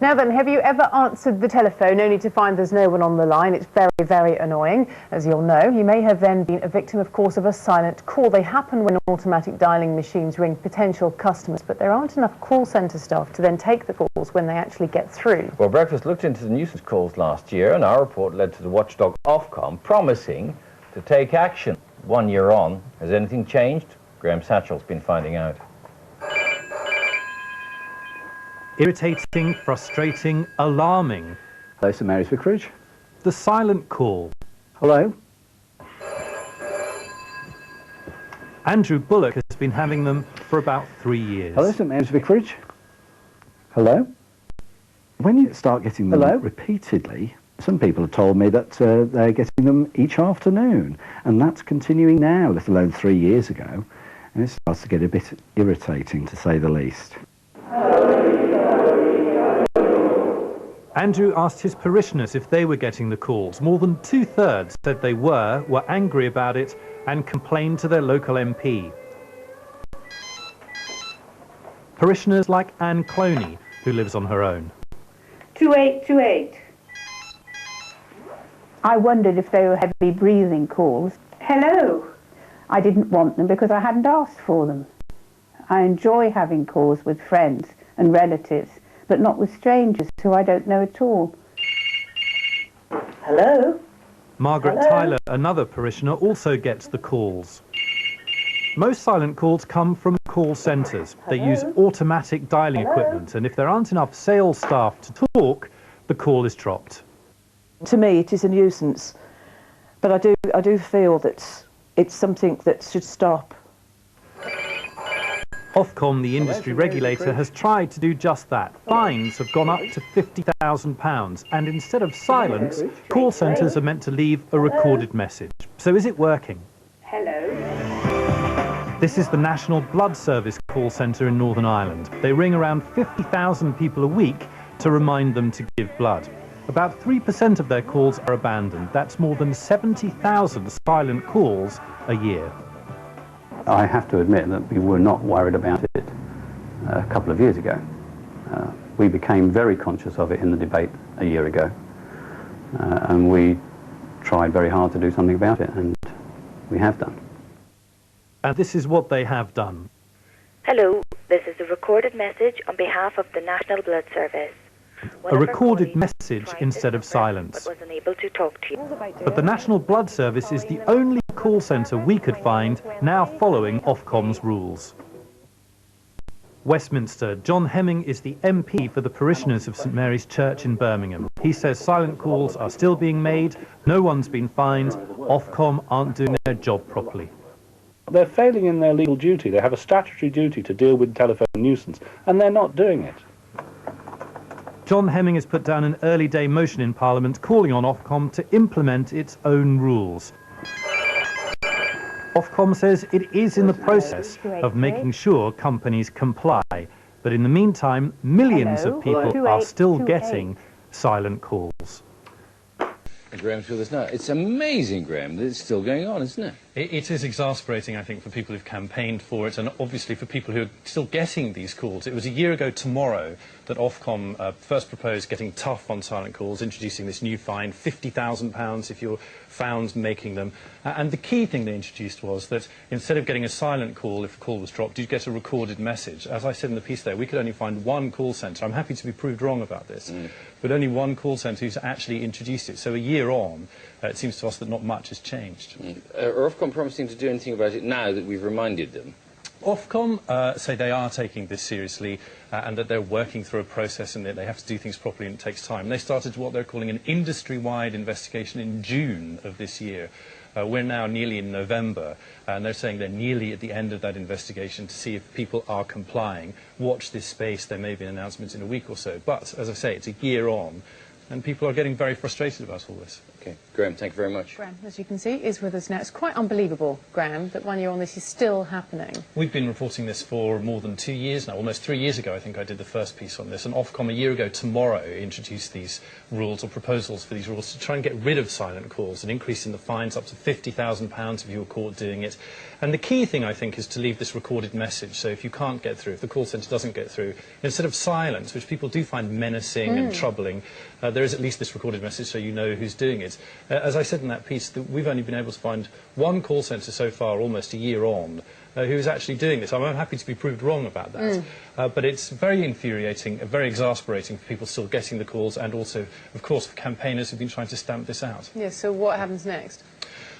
Now then, have you ever answered the telephone only to find there's no one on the line? It's very, very annoying, as you'll know. You may have then been a victim, of course, of a silent call. They happen when automatic dialing machines ring potential customers, but there aren't enough call centre staff to then take the calls when they actually get through. Well, Breakfast looked into the nuisance calls last year, and our report led to the watchdog Ofcom promising to take action. 1 year on, has anything changed? Graham Satchel's been finding out. Irritating, frustrating, alarming. Hello, St Mary's Vicarage. The silent call. Hello. Andrew Bullock has been having them for about 3 years. Hello, St Mary's Vicarage. Hello. When you start getting them repeatedly, some people have told me that they're getting them each afternoon, and that's continuing now, let alone 3 years ago, and it starts to get a bit irritating, to say the least. Andrew asked his parishioners if they were getting the calls. More than 2/3 said they were angry about it and complained to their local MP. Parishioners like Anne Cloney, who lives on her own. 2828. I wondered if they were heavy breathing calls. Hello. I didn't want them because I hadn't asked for them. I enjoy having calls with friends and relatives, but not with strangers who I don't know at all. Hello. Margaret Tyler, another parishioner, also gets the calls. Most silent calls come from call centres. They use automatic dialing equipment, and if there aren't enough sales staff to talk, the call is dropped. To me, it is a nuisance, but I do feel that it's something that should stop. Ofcom, the industry regulator, has tried to do just that. Fines have gone up to £50,000, and instead of silence, call centres are meant to leave a recorded message. So is it working? Hello. This is the National Blood Service call centre in Northern Ireland. They ring around 50,000 people a week to remind them to give blood. About 3% of their calls are abandoned. That's more than 70,000 silent calls a year. I have to admit that we were not worried about it a couple of years ago. We became very conscious of it in the debate a year ago, and we tried very hard to do something about it, and we have done. And this is what they have done. Hello, this is a recorded message on behalf of the National Blood Service. A recorded message instead of silence. But was unable to talk to you. But the National Blood Service is the only call centre we could find now following Ofcom's rules. Westminster, John Hemming is the MP for the parishioners of St Mary's Church in Birmingham. He says silent calls are still being made, no one's been fined, Ofcom aren't doing their job properly. They're failing in their legal duty. They have a statutory duty to deal with telephone nuisance, and they're not doing it. John Hemming has put down an early day motion in Parliament calling on Ofcom to implement its own rules. Ofcom says it is in the process of making sure companies comply, but in the meantime, millions of people are still getting silent calls. Graham's with us now. It's amazing, Graham, that it's still going on, isn't it? It is exasperating, I think, for people who've campaigned for it, and obviously for people who are still getting these calls. It was a year ago tomorrow that Ofcom first proposed getting tough on silent calls, introducing this new fine, £50,000 if you're found making them. And the key thing they introduced was that instead of getting a silent call if a call was dropped, you'd get a recorded message. As I said in the piece there, we could only find one call centre. I'm happy to be proved wrong about this, but only one call centre who's actually introduced it. So a year on, it seems to us that not much has changed. Are Ofcom promising to do anything about it now that we've reminded them? Ofcom say they are taking this seriously and that they're working through a process and that they have to do things properly and it takes time. They started what they're calling an industry-wide investigation in June of this year. We're now nearly in November, and they're saying they're nearly at the end of that investigation to see if people are complying. Watch this space, there may be an announcement in a week or so. But, as I say, it's a year on. and people are getting very frustrated about all this. Okay, Graham, thank you very much. Graham, as you can see, is with us now. It's quite unbelievable, Graham, that 1 year on this is still happening. We've been reporting this for more than 2 years now. Almost 3 years ago, I think I did the first piece on this. And Ofcom, a year ago tomorrow, introduced these rules or proposals for these rules to try and get rid of silent calls, an increase in the fines up to £50,000 if you were caught doing it. And the key thing, I think, is to leave this recorded message. So if you can't get through, if the call centre doesn't get through, instead of silence, which people do find menacing and troubling, there is at least this recorded message so you know who's doing it. As I said in that piece, we've only been able to find one call centre so far, almost a year on, who is actually doing this. I'm happy to be proved wrong about that. But it's very infuriating, very exasperating for people still getting the calls, and also, of course, for campaigners who've been trying to stamp this out. Yes, so what happens next?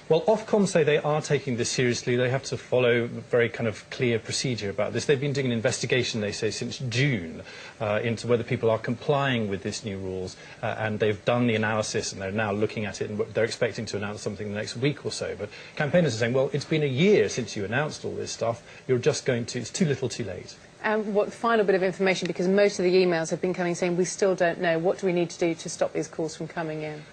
Well, Ofcom say they are taking this seriously. They have to follow a very kind of clear procedure about this. They've been doing an investigation, they say, since June into whether people are complying with these new rules, and they've done the analysis and they're now looking at it, and they're expecting to announce something in the next week or so. But campaigners are saying, well, it's been a year since you announced all this stuff. You're just going to, it's too little too late. And what final bit of information, because most of the emails have been coming saying we still don't know, what do we need to do to stop these calls from coming in?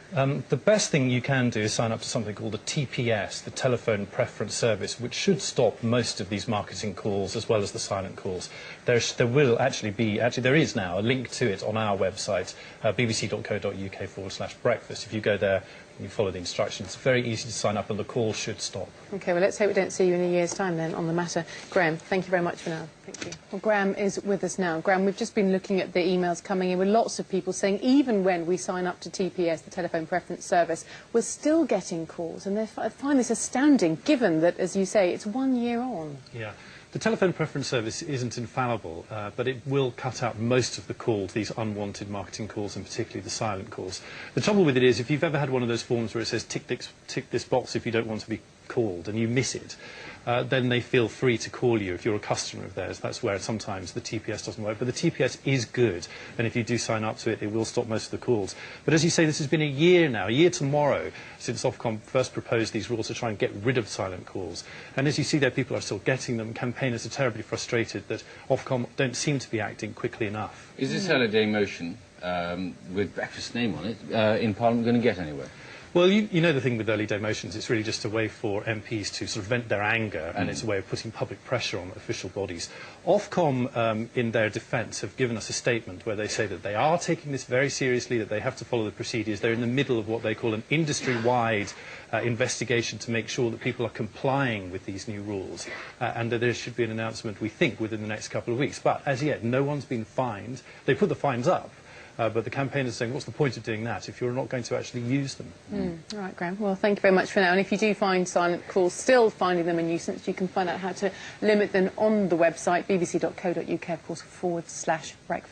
The best thing you can do is sign up to something called the TPS, the Telephone Preference Service, which should stop most of these marketing calls as well as the silent calls. There will actually be, there is now a link to it on our website, bbc.co.uk/breakfast. If you go there and you follow the instructions, it's very easy to sign up and the call should stop. OK, well, let's hope we don't see you in a year's time then on the matter. Graham, thank you very much for now. Thank you. Well, Graham is with us now. Graham, we've just been looking at the emails coming in with lots of people saying even when we sign up to TPS, the Telephone Preference Service, we're still getting calls. And I find this astounding, given that, as you say, it's 1 year on. Yeah. The Telephone Preference Service isn't infallible, but it will cut out most of the calls, these unwanted marketing calls, and particularly the silent calls. The trouble with it is, if you've ever had one of those forms where it says tick this box if you don't want to be called, and you miss it, then they feel free to call you if you're a customer of theirs. That's where sometimes the TPS doesn't work. But the TPS is good, and if you do sign up to it, it will stop most of the calls. But as you say, this has been a year now, a year tomorrow, since Ofcom first proposed these rules to try and get rid of silent calls. And as you see there, people are still getting them. Campaigners are terribly frustrated that Ofcom don't seem to be acting quickly enough. Is this holiday motion, with breakfast's name on it, in Parliament going to get anywhere? Well, you know the thing with early day motions, it's really just a way for MPs to sort of vent their anger, and it's a way of putting public pressure on official bodies. Ofcom, in their defence, have given us a statement where they say that they are taking this very seriously, that they have to follow the procedures. They're in the middle of what they call an industry-wide investigation to make sure that people are complying with these new rules, and that there should be an announcement, we think, within the next couple of weeks. But as yet, no one's been fined. They put the fines up. But the campaigners are saying, what's the point of doing that if you're not going to actually use them? All right, Graham. Well, thank you very much for now. And if you do find silent calls still finding them a nuisance, you can find out how to limit them on the website, bbc.co.uk, of course, /breakfast.